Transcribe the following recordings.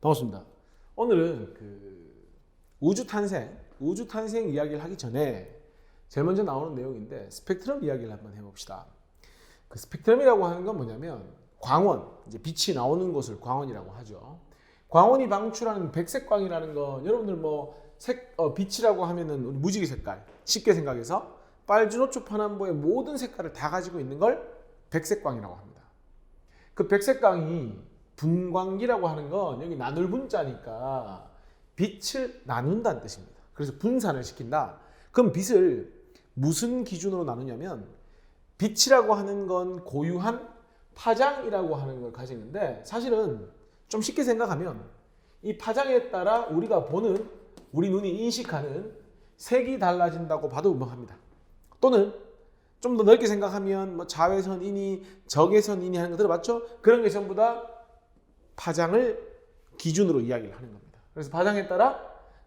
반갑습니다. 오늘은 우주 탄생 이야기를 하기 전에 제일 먼저 나오는 내용인데 스펙트럼 이야기를 한번 해봅시다. 그 스펙트럼이라고 하는 건 뭐냐면 광원, 이제 빛이 나오는 곳을 광원이라고 하죠. 광원이 방출하는 백색광이라는 건 여러분들 빛이라고 하면은 우리 무지개 색깔 쉽게 생각해서 빨주노초 파남보의 모든 색깔을 다 가지고 있는 걸 백색광이라고 합니다. 그 백색광이 분광기라고 하는 건 여기 나눌 분자니까 빛을 나눈다는 뜻입니다. 그래서 분산을 시킨다. 그럼 빛을 무슨 기준으로 나누냐면 빛이라고 하는 건 고유한 파장이라고 하는 걸 가지는데 사실은 좀 쉽게 생각하면 이 파장에 따라 우리가 보는 우리 눈이 인식하는 색이 달라진다고 봐도 무방합니다. 또는 좀 더 넓게 생각하면 자외선이니 적외선이니 하는 거 들어봤죠? 그런 게 전부 다 파장을 기준으로 이야기를 하는 겁니다. 그래서 파장에 따라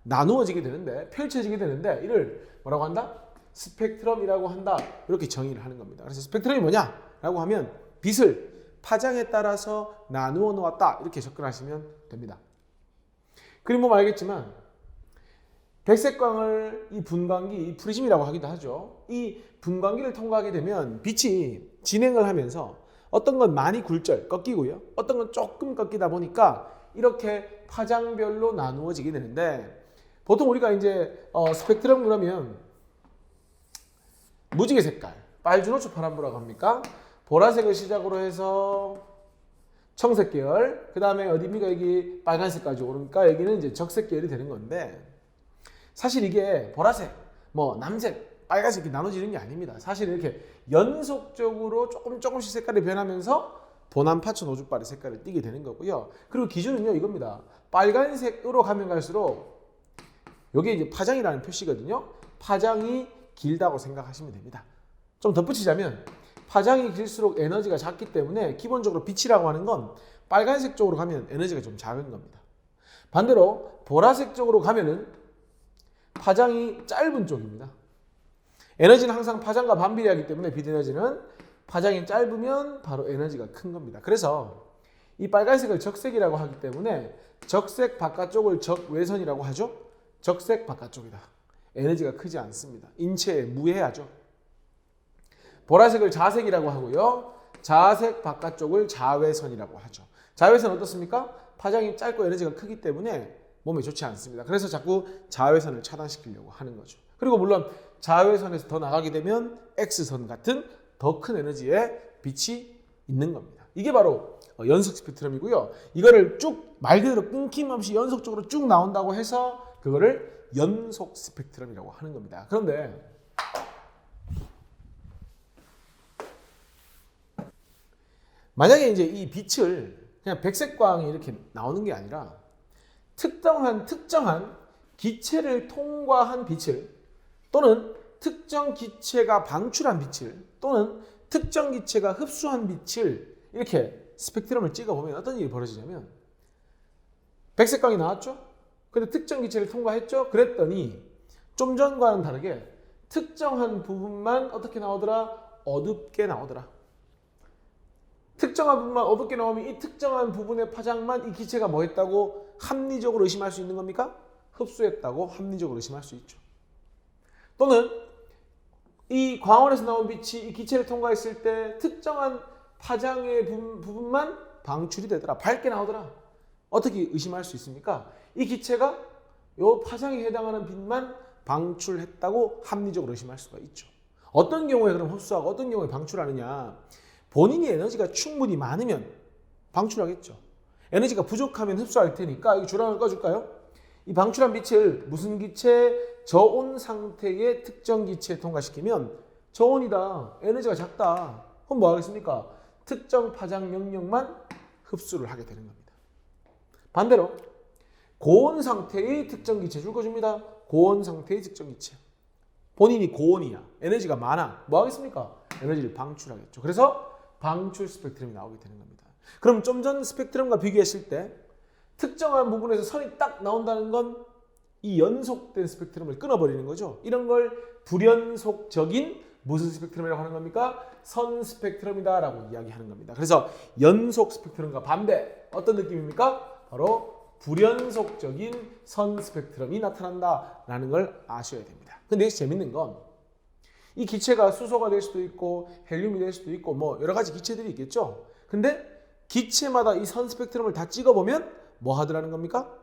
나누어지게 되는데 펼쳐지게 되는데 이를 뭐라고 한다? 스펙트럼이라고 한다. 이렇게 정의를 하는 겁니다. 그래서 스펙트럼이 뭐냐라고 하면 빛을 파장에 따라서 나누어 놓았다. 이렇게 접근하시면 됩니다. 그림 보면 알겠지만 백색광을 이 분광기, 이 프리즘이라고 하기도 하죠. 이 분광기를 통과하게 되면 빛이 진행을 하면서 어떤 건 많이 굴절, 꺾이고요. 어떤 건 조금 꺾이다 보니까 이렇게 파장별로 나누어지게 되는데 보통 우리가 이제 스펙트럼 그러면 무지개 색깔, 빨주노초 파남보라고 합니까? 보라색을 시작으로 해서 청색 계열, 그 다음에 어디입니까? 여기 빨간색까지 오르니까 여기는 이제 적색 계열이 되는 건데 사실 이게 보라색, 남색, 빨간색 이렇게 나눠지는 게 아닙니다. 사실 이렇게 연속적으로 조금씩 색깔이 변하면서 보남파천 오죽발의 색깔을 띠게 되는 거고요. 그리고 기준은요 이겁니다. 빨간색으로 가면 갈수록 이게 이제 파장이라는 표시거든요. 파장이 길다고 생각하시면 됩니다. 좀 덧붙이자면 파장이 길수록 에너지가 작기 때문에 기본적으로 빛이라고 하는 건 빨간색 쪽으로 가면 에너지가 좀 작은 겁니다. 반대로 보라색 쪽으로 가면은 파장이 짧은 쪽입니다. 에너지는 항상 파장과 반비례하기 때문에 빛 에너지는 파장이 짧으면 바로 에너지가 큰 겁니다. 그래서 이 빨간색을 적색이라고 하기 때문에 적색 바깥쪽을 적외선이라고 하죠. 적색 바깥쪽이다. 에너지가 크지 않습니다. 인체에 무해하죠. 보라색을 자색이라고 하고요. 자색 바깥쪽을 자외선이라고 하죠. 자외선 어떻습니까? 파장이 짧고 에너지가 크기 때문에 몸에 좋지 않습니다. 그래서 자꾸 자외선을 차단시키려고 하는 거죠. 그리고 물론 자외선에서 더 나가게 되면 X선 같은 더 큰 에너지의 빛이 있는 겁니다. 이게 바로 연속 스펙트럼이고요. 이거를 쭉 말 그대로 끊김없이 연속적으로 쭉 나온다고 해서 그거를 연속 스펙트럼이라고 하는 겁니다. 그런데 만약에 이제 이 빛을 그냥 백색광이 이렇게 나오는 게 아니라 특정한 기체를 통과한 빛을 또는 특정 기체가 방출한 빛을 또는 특정 기체가 흡수한 빛을 이렇게 스펙트럼을 찍어보면 어떤 일이 벌어지냐면 백색광이 나왔죠? 근데 특정 기체를 통과했죠? 그랬더니 좀 전과는 다르게 특정한 부분만 어떻게 나오더라? 어둡게 나오더라. 특정한 부분만 어둡게 나오면 이 특정한 부분의 파장만 이 기체가 뭐 했다고 합리적으로 의심할 수 있는 겁니까? 흡수했다고 합리적으로 의심할 수 있죠. 또는 이 광원에서 나온 빛이 이 기체를 통과했을 때 특정한 파장의 부분만 방출이 되더라. 밝게 나오더라. 어떻게 의심할 수 있습니까? 이 기체가 이 파장에 해당하는 빛만 방출했다고 합리적으로 의심할 수가 있죠. 어떤 경우에 그럼 흡수하고 어떤 경우에 방출하느냐. 본인이 에너지가 충분히 많으면 방출하겠죠. 에너지가 부족하면 흡수할 테니까 이 주랑을 꺼줄까요? 이 방출한 빛을 무슨 기체? 저온 상태의 특정 기체에 통과시키면 저온이다. 에너지가 작다. 그럼 뭐 하겠습니까? 특정 파장 영역만 흡수를 하게 되는 겁니다. 반대로 고온 상태의 특정 기체 줄 거 줍니다. 고온 상태의 특정 기체. 본인이 고온이야. 에너지가 많아. 뭐 하겠습니까? 에너지를 방출하겠죠. 그래서 방출 스펙트럼이 나오게 되는 겁니다. 그럼 좀 전 스펙트럼과 비교했을 때 특정한 부분에서 선이 딱 나온다는 건 이 연속된 스펙트럼을 끊어버리는 거죠. 이런 걸 불연속적인 무슨 스펙트럼이라고 하는 겁니까? 선 스펙트럼이다 라고 이야기하는 겁니다. 그래서 연속 스펙트럼과 반대 어떤 느낌입니까? 바로 불연속적인 선 스펙트럼이 나타난다라는 걸 아셔야 됩니다. 근데 여기서 재밌는 건 이 기체가 수소가 될 수도 있고 헬륨이 될 수도 있고 뭐 여러 가지 기체들이 있겠죠. 근데 기체마다 이 선 스펙트럼을 다 찍어보면 뭐 하더라는 겁니까?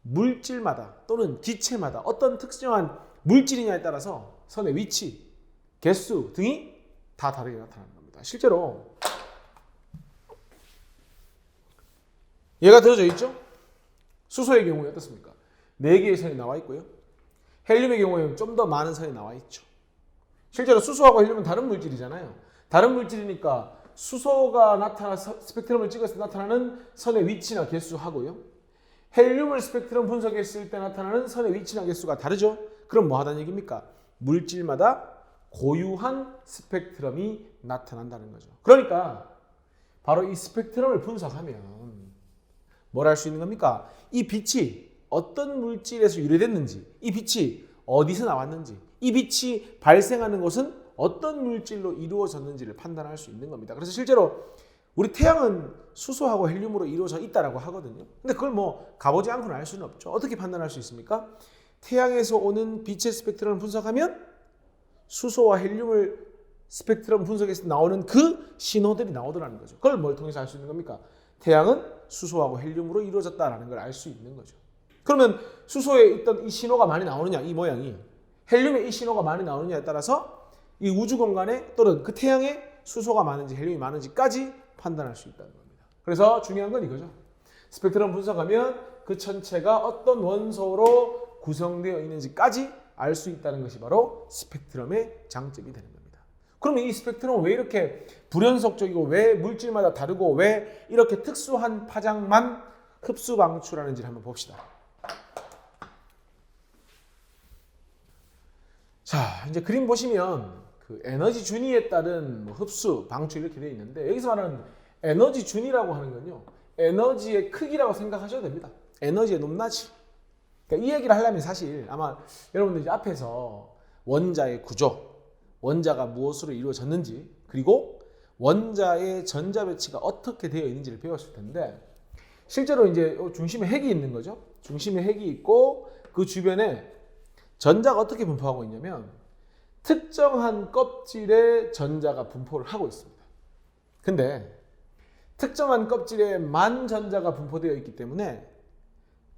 물질마다 또는 기체마다 어떤 특정한 물질이냐에 따라서 선의 위치, 개수 등이 다 다르게 나타나는 겁니다. 실제로 얘가 들어져 있죠? 수소의 경우에 어떻습니까? 4개의 선이 나와 있고요. 헬륨의 경우에는 좀 더 많은 선이 나와 있죠. 실제로 수소하고 헬륨은 다른 물질이잖아요. 다른 물질이니까 수소가 스펙트럼을 찍었을 때 나타나는 선의 위치나 개수하고요. 헬륨을 스펙트럼 분석했을 때 나타나는 선의 위치나 개수가 다르죠. 그럼 뭐 하다는 얘기입니까? 물질마다 고유한 스펙트럼이 나타난다는 거죠. 그러니까 바로 이 스펙트럼을 분석하면 뭘 할 수 있는 겁니까? 이 빛이 어떤 물질에서 유래됐는지, 이 빛이 어디서 나왔는지, 이 빛이 발생하는 곳은 어떤 물질로 이루어졌는지를 판단할 수 있는 겁니다. 그래서 실제로 우리 태양은 수소하고 헬륨으로 이루어져 있다라고 하거든요. 근데 그걸 뭐 가보지 않고는 알 수는 없죠. 어떻게 판단할 수 있습니까? 태양에서 오는 빛의 스펙트럼을 분석하면 수소와 헬륨을 스펙트럼 분석에서 나오는 그 신호들이 나오더라는 거죠. 그걸 뭘 통해서 알 수 있는 겁니까? 태양은 수소하고 헬륨으로 이루어졌다라는 걸 알 수 있는 거죠. 그러면 수소에 있던 이 신호가 많이 나오느냐, 이 모양이 헬륨에 이 신호가 많이 나오느냐에 따라서 이 우주 공간에 또는 그 태양에 수소가 많은지 헬륨이 많은지까지 판단할 수 있다는 겁니다. 그래서 중요한 건 이거죠. 스펙트럼 분석하면 그 천체가 어떤 원소로 구성되어 있는지까지 알 수 있다는 것이 바로 스펙트럼의 장점이 되는 겁니다. 그러면 이 스펙트럼은 왜 이렇게 불연속적이고 왜 물질마다 다르고 왜 이렇게 특수한 파장만 흡수 방출하는지를 한번 봅시다. 자, 이제 그림 보시면 그 에너지 준위에 따른 흡수, 방출 이렇게 되어 있는데 여기서 말하는 에너지 준위라고 하는 건요. 에너지의 크기라고 생각하셔도 됩니다. 에너지의 높낮이. 그러니까 이 얘기를 하려면 사실 아마 여러분들 이제 앞에서 원자의 구조, 원자가 무엇으로 이루어졌는지 그리고 원자의 전자 배치가 어떻게 되어 있는지를 배웠을 텐데 실제로 이제 중심에 핵이 있는 거죠. 중심에 핵이 있고 그 주변에 전자가 어떻게 분포하고 있냐면 특정한 껍질에 전자가 분포를 하고 있습니다. 근데 특정한 껍질에만 전자가 분포되어 있기 때문에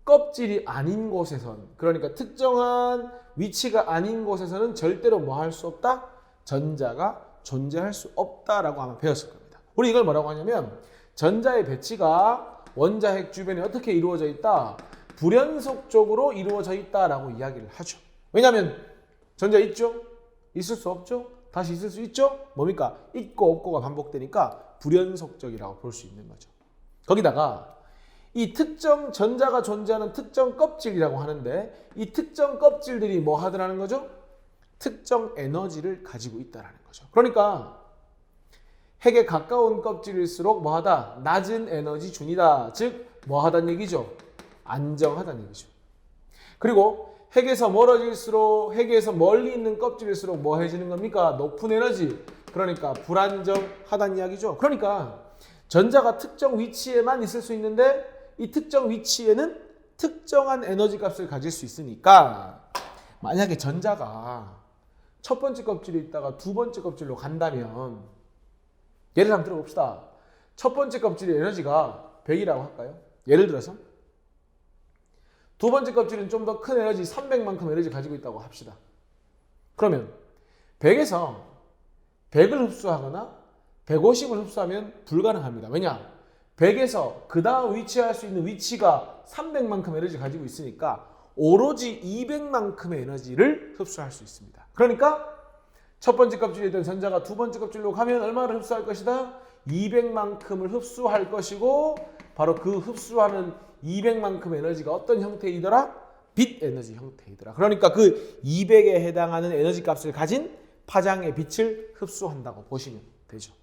껍질이 아닌 곳에선 그러니까 특정한 위치가 아닌 곳에서는 절대로 뭐 할 수 없다? 전자가 존재할 수 없다라고 아마 배웠을 겁니다. 우리 이걸 뭐라고 하냐면 전자의 배치가 원자핵 주변에 어떻게 이루어져 있다? 불연속적으로 이루어져 있다라고 이야기를 하죠. 왜냐하면 전자 있죠? 있을 수 없죠? 다시 있을 수 있죠? 뭡니까? 있고 없고가 반복되니까 불연속적이라고 볼 수 있는 거죠. 거기다가 이 특정 전자가 존재하는 특정 껍질이라고 하는데 이 특정 껍질들이 뭐 하더라는 거죠? 특정 에너지를 가지고 있다는 거죠. 그러니까 핵에 가까운 껍질일수록 뭐하다? 낮은 에너지 준이다. 즉 뭐하다는 얘기죠? 안정하다는 얘기죠. 그리고 핵에서 멀어질수록 핵에서 멀리 있는 껍질일수록 뭐 해지는 겁니까? 높은 에너지. 그러니까 불안정하다는 이야기죠. 그러니까 전자가 특정 위치에만 있을 수 있는데 이 특정 위치에는 특정한 에너지 값을 가질 수 있으니까 만약에 전자가 첫 번째 껍질에 있다가 두 번째 껍질로 간다면 예를 한번 들어봅시다. 첫 번째 껍질의 에너지가 100이라고 할까요? 예를 들어서 두 번째 껍질은 좀 더 큰 에너지 300만큼 에너지 가지고 있다고 합시다. 그러면 100에서 100을 흡수하거나 150을 흡수하면 불가능합니다. 왜냐? 100에서 그 다음 위치할 수 있는 위치가 300만큼 에너지 가지고 있으니까 오로지 200만큼의 에너지를 흡수할 수 있습니다. 그러니까 첫 번째 껍질에 있던 전자가 두 번째 껍질로 가면 얼마를 흡수할 것이다? 200만큼을 흡수할 것이고 바로 그 흡수하는 200만큼의 에너지가 어떤 형태이더라? 빛 에너지 형태이더라. 그러니까 그 200에 해당하는 에너지 값을 가진 파장의 빛을 흡수한다고 보시면 되죠.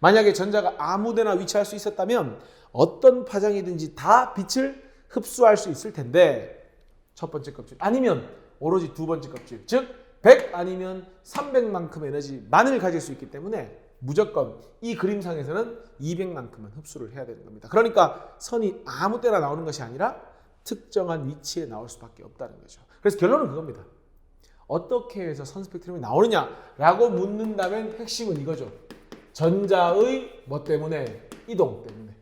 만약에 전자가 아무데나 위치할 수 있었다면 어떤 파장이든지 다 빛을 흡수할 수 있을 텐데 첫 번째 껍질 아니면 오로지 두 번째 껍질 즉 100 아니면 300만큼의 에너지만을 가질 수 있기 때문에 무조건 이 그림상에서는 200만큼은 흡수를 해야 되는 겁니다. 그러니까 선이 아무 때나 나오는 것이 아니라 특정한 위치에 나올 수밖에 없다는 거죠. 그래서 결론은 그겁니다. 어떻게 해서 선 스펙트럼이 나오느냐라고 묻는다면 핵심은 이거죠. 전자의 뭐 때문에? 이동 때문에.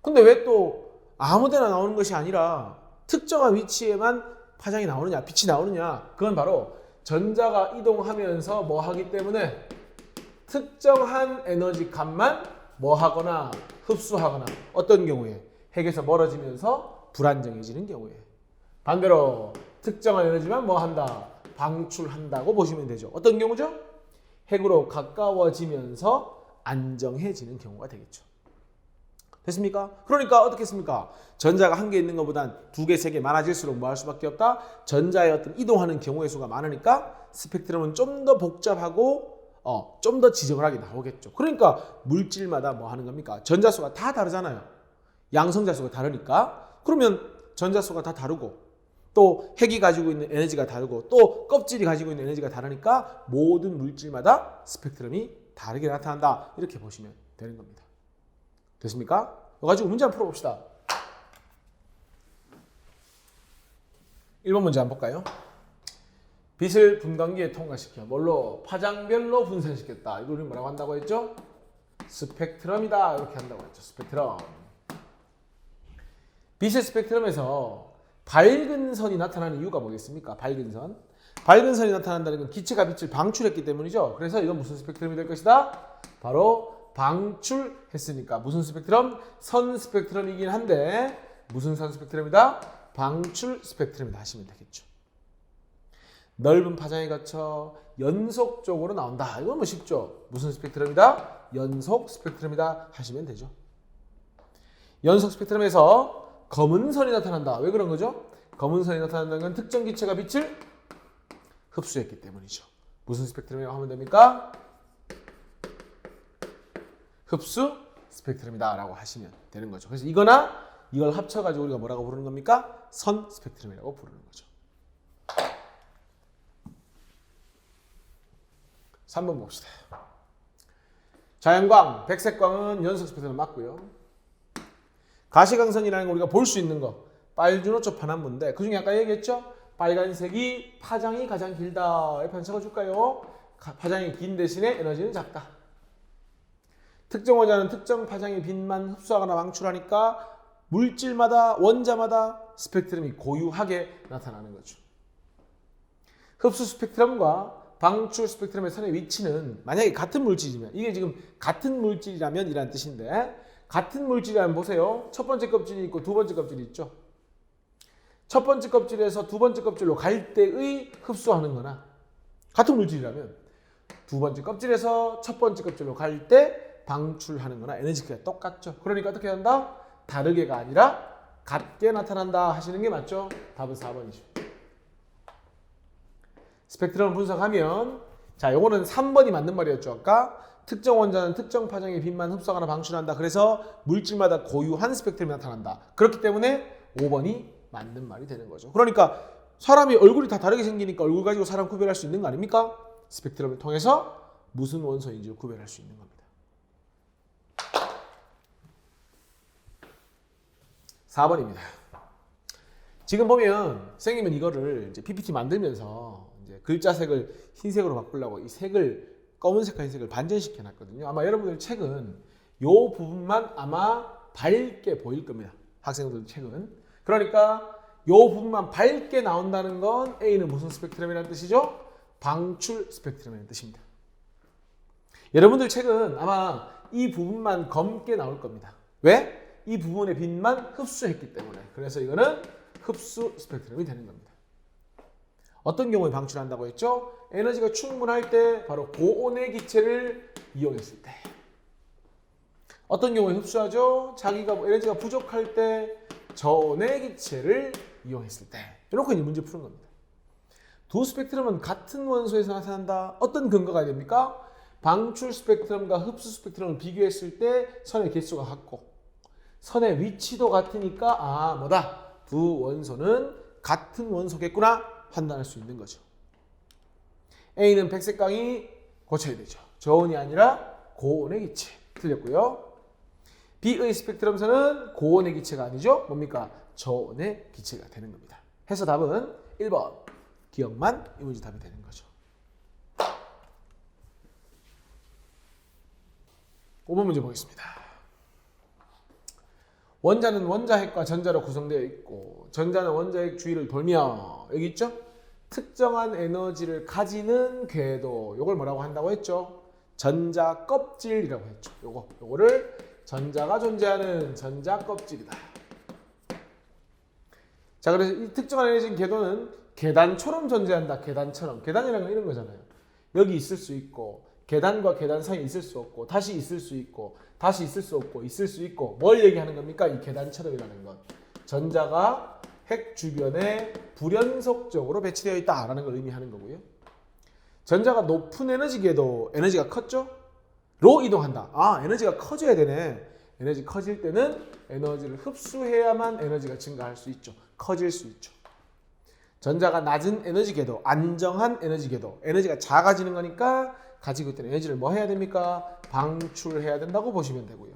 근데 왜 또 아무데나 나오는 것이 아니라 특정한 위치에만 파장이 나오느냐, 빛이 나오느냐? 그건 바로 전자가 이동하면서 뭐 하기 때문에 특정한 에너지 값만 뭐 하거나 흡수하거나 어떤 경우에 핵에서 멀어지면서 불안정해지는 경우에 반대로 특정한 에너지만 뭐 한다? 방출한다고 보시면 되죠. 어떤 경우죠? 핵으로 가까워지면서 안정해지는 경우가 되겠죠. 됐습니까? 그러니까 어떻게 했습니까? 전자가 한 개 있는 것보단 두 개, 세 개 많아질수록 뭐 할 수밖에 없다? 전자의 어떤 이동하는 경우의 수가 많으니까 스펙트럼은 좀 더 복잡하고 좀 더 지저분하게 나오겠죠. 그러니까 물질마다 뭐 하는 겁니까? 전자수가 다 다르잖아요. 양성자수가 다르니까. 그러면 전자수가 다 다르고 또 핵이 가지고 있는 에너지가 다르고 또 껍질이 가지고 있는 에너지가 다르니까 모든 물질마다 스펙트럼이 다르게 나타난다. 이렇게 보시면 되는 겁니다. 됐습니까? 이거 가지고 문제 한번 풀어봅시다. 1번 문제 한번 볼까요? 빛을 분광기에 통과시켜 뭘로? 파장별로 분산시켰다. 이걸 우리 뭐라고 한다고 했죠? 스펙트럼이다. 이렇게 한다고 했죠. 스펙트럼. 빛의 스펙트럼에서 밝은 선이 나타나는 이유가 뭐겠습니까? 밝은 선. 밝은 선이 나타난다는 건 기체가 빛을 방출했기 때문이죠. 그래서 이건 무슨 스펙트럼이 될 것이다? 바로 방출했으니까 무슨 스펙트럼? 선 스펙트럼이긴 한데 무슨 선 스펙트럼이다? 방출 스펙트럼이다 하시면 되겠죠. 넓은 파장에 거쳐 연속적으로 나온다. 이건 뭐 쉽죠. 무슨 스펙트럼이다? 연속 스펙트럼이다 하시면 되죠. 연속 스펙트럼에서 검은 선이 나타난다. 왜 그런 거죠? 검은 선이 나타난다는 건 특정 기체가 빛을 흡수했기 때문이죠. 무슨 스펙트럼이라고 하면 됩니까? 흡수 스펙트럼이다 라고 하시면 되는 거죠. 그래서 이거나 이걸 합쳐가지고 우리가 뭐라고 부르는 겁니까? 선 스펙트럼이라고 부르는 거죠. 3번 봅시다. 자연광, 백색광은 연속 스펙트럼 맞고요. 가시광선이라는 거 우리가 볼 수 있는 거 빨주노초 파남보인데 그중에 아까 얘기했죠? 빨간색이 파장이 가장 길다. F 한 적어줄까요? 파장이 긴 대신에 에너지는 작다. 특정 원자는 특정 파장의 빛만 흡수하거나 방출하니까 물질마다 원자마다 스펙트럼이 고유하게 나타나는 거죠. 흡수 스펙트럼과 방출 스펙트럼의 선의 위치는 만약에 같은 물질이면 이게 지금 같은 물질이라면 이란 뜻인데 같은 물질이라면 보세요. 첫 번째 껍질이 있고 두 번째 껍질이 있죠. 첫 번째 껍질에서 두 번째 껍질로 갈 때의 흡수하는 거나 같은 물질이라면 두 번째 껍질에서 첫 번째 껍질로 갈 때 방출하는 거나 에너지가 똑같죠. 그러니까 어떻게 한다? 다르게가 아니라 같게 나타난다 하시는 게 맞죠? 답은 4번이죠. 스펙트럼 분석하면 자, 요거는 3번이 맞는 말이었죠. 아까 특정 원자는 특정 파장의 빛만 흡수하거나 방출한다. 그래서 물질마다 고유한 스펙트럼이 나타난다. 그렇기 때문에 5번이 맞는 말이 되는 거죠. 그러니까 사람이 얼굴이 다 다르게 생기니까 얼굴 가지고 사람 구별할 수 있는 거 아닙니까? 스펙트럼을 통해서 무슨 원소인지를 구별할 수 있는 겁니다. 4번입니다. 지금 보면 선생님은 이거를 이제 PPT 만들면서 이제 글자색을 흰색으로 바꾸려고 이 색을 검은색과 흰색을 반전시켜 놨거든요. 아마 여러분들 책은 이 부분만 아마 밝게 보일 겁니다. 학생들 책은. 그러니까 이 부분만 밝게 나온다는 건 A는 무슨 스펙트럼이라는 뜻이죠? 방출 스펙트럼이라는 뜻입니다. 여러분들 책은 아마 이 부분만 검게 나올 겁니다. 왜? 이 부분의 빛만 흡수했기 때문에. 그래서 이거는 흡수 스펙트럼이 되는 겁니다. 어떤 경우에 방출한다고 했죠? 에너지가 충분할 때 바로 고온의 기체를 이용했을 때. 어떤 경우에 흡수하죠? 자기가 에너지가 부족할 때 저온의 기체를 이용했을 때. 이렇게 이제 문제 푸는 겁니다. 두 스펙트럼은 같은 원소에서 나타난다. 어떤 근거가 됩니까? 방출 스펙트럼과 흡수 스펙트럼을 비교했을 때 선의 개수가 같고 선의 위치도 같으니까 뭐다? 두 원소는 같은 원소겠구나 판단할 수 있는 거죠. A는 백색광이 고쳐야 되죠. 저온이 아니라 고온의 기체. 틀렸고요. B의 스펙트럼선은 고온의 기체가 아니죠. 뭡니까? 저온의 기체가 되는 겁니다. 해서 답은 1번 기억만 이 문제 답이 되는 거죠. 5번 문제 보겠습니다. 원자는 원자핵과 전자로 구성되어 있고 전자는 원자핵 주위를 돌며 여기 있죠? 특정한 에너지를 가지는 궤도 요걸 뭐라고 한다고 했죠? 전자 껍질이라고 했죠. 요거를 전자가 존재하는 전자 껍질이다. 자, 그래서 이 특정한 에너지 궤도는 계단처럼 존재한다. 계단처럼. 계단이라는 건 이런 거잖아요. 여기 있을 수 있고 계단과 계단 사이에 있을 수 없고 다시 있을 수 있고 다시 있을 수 없고 있을 수 있고 뭘 얘기하는 겁니까? 이 계단처럼이라는 것. 전자가 핵 주변에 불연속적으로 배치되어 있다라는 걸 의미하는 거고요. 전자가 높은 에너지 궤도 에너지가 컸죠? 로 이동한다. 아, 에너지가 커져야 되네. 에너지 커질 때는 에너지를 흡수해야만 에너지가 증가할 수 있죠. 커질 수 있죠. 전자가 낮은 에너지 궤도, 안정한 에너지 궤도, 에너지가 작아지는 거니까 가지고 있던 에너지를 뭐 해야 됩니까? 방출해야 된다고 보시면 되고요.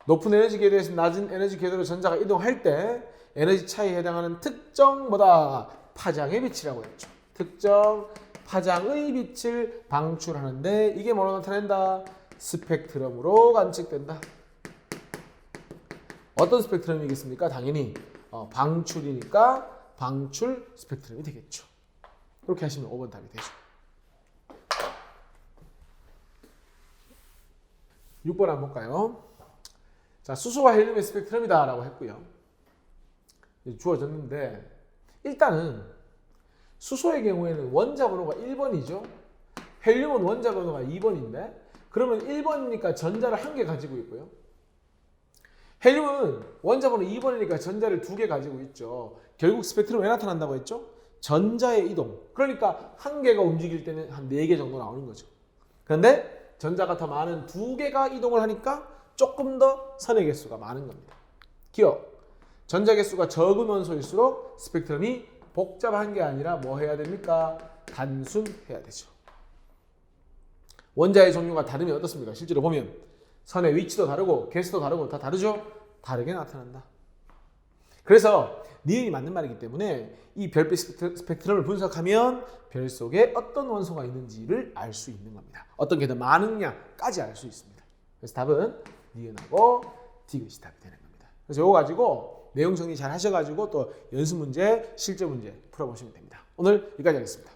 높은 에너지 궤도에서 낮은 에너지 궤도로 전자가 이동할 때 에너지 차이에 해당하는 특정 파장의 빛이라고 했죠. 특정 파장의 빛을 방출하는데 이게 뭐로 나타낸다? 스펙트럼으로 관측된다. 어떤 스펙트럼이겠습니까? 당연히 방출이니까 방출 스펙트럼이 되겠죠. 그렇게 하시면 5번 답이 되죠. 6번 한번 볼까요? 자, 수소와 헬륨의 스펙트럼이다 라고 했고요. 주어졌는데 일단은 수소의 경우에는 원자 번호가 1번이죠. 헬륨은 원자 번호가 2번인데 그러면 1번이니까 전자를 1개 가지고 있고요. 헬륨은 원자 번호 2번이니까 전자를 2개 가지고 있죠. 결국 스펙트럼 왜 나타난다고 했죠? 전자의 이동. 그러니까 1개가 움직일 때는 한 4개 정도 나오는 거죠. 그런데 전자가 더 많은 2개가 이동을 하니까 조금 더 선의 개수가 많은 겁니다. 기억. 전자 개수가 적은 원소일수록 스펙트럼이 복잡한 게 아니라 뭐 해야 됩니까? 단순해야 되죠. 원자의 종류가 다르면 어떻습니까? 실제로 보면 선의 위치도 다르고 개수도 다르고 다 다르죠? 다르게 나타난다. 그래서 니은이 맞는 말이기 때문에 이 별빛 스펙트럼을 분석하면 별 속에 어떤 원소가 있는지를 알 수 있는 겁니다. 어떤 게 더 많으냐까지 알 수 있습니다. 그래서 답은 니은하고 디귿이 답이 되는 겁니다. 그래서 이거 가지고 내용 정리 잘 하셔가지고 또 연습 문제, 실제 문제 풀어보시면 됩니다. 오늘 여기까지 하겠습니다.